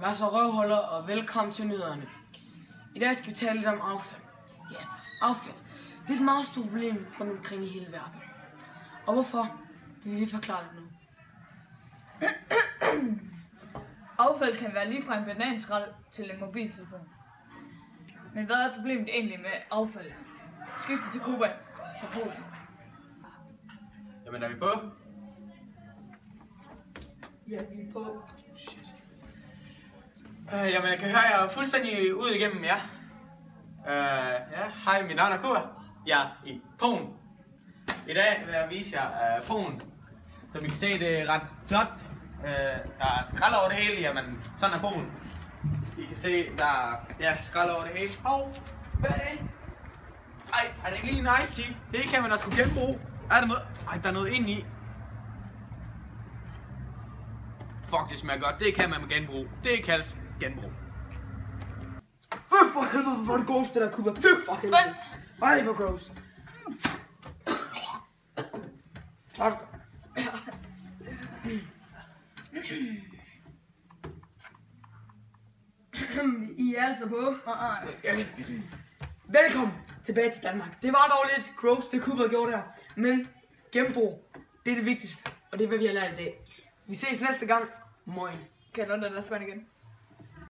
Vær så røvhuller og velkommen til nyhederne. I dag skal vi tale lidt om affald. Ja, affald. Det er et meget stort problem rundt omkring i hele verden. Og hvorfor? Det vil vi forklare lidt nu. Affald kan være lige fra en bananskrald til en mobiltelefon. Men hvad er problemet egentlig med affald? Skifte til Cuba fra Polen. Jamen er vi på? Ja, vi er på. Shit. Jamen jeg kan høre, at jeg er fuldstændig ud igennem jer. Hej, mit navn er Cuba. Jeg er i Polen. I dag vil jeg vise jer Polen. Som I kan se, det er ret flot. Der er skrald over det hele, jamen sådan er Polen. I kan se, der er skrald over det hele. Hvad er det? Ej, er det ikke lige nice, sige? Det kan man da sgu genbruge. Er der noget? Ej, der er noget inde i. Fuck, det smager godt. Det kan man genbruge. Det kaldes genbrug. For helvede, hvor er det gross, det der Cuba. For helvede. Ej, hvor gross. I er altså på. Velkommen tilbage til Danmark. Det var dog lidt gross, det Cuba gjorde der. Men genbrug, det er det vigtigste. Og det er, hvad vi har lært i dag. Vi ses næste gang. Moin. Kan jeg låne den der spand igen?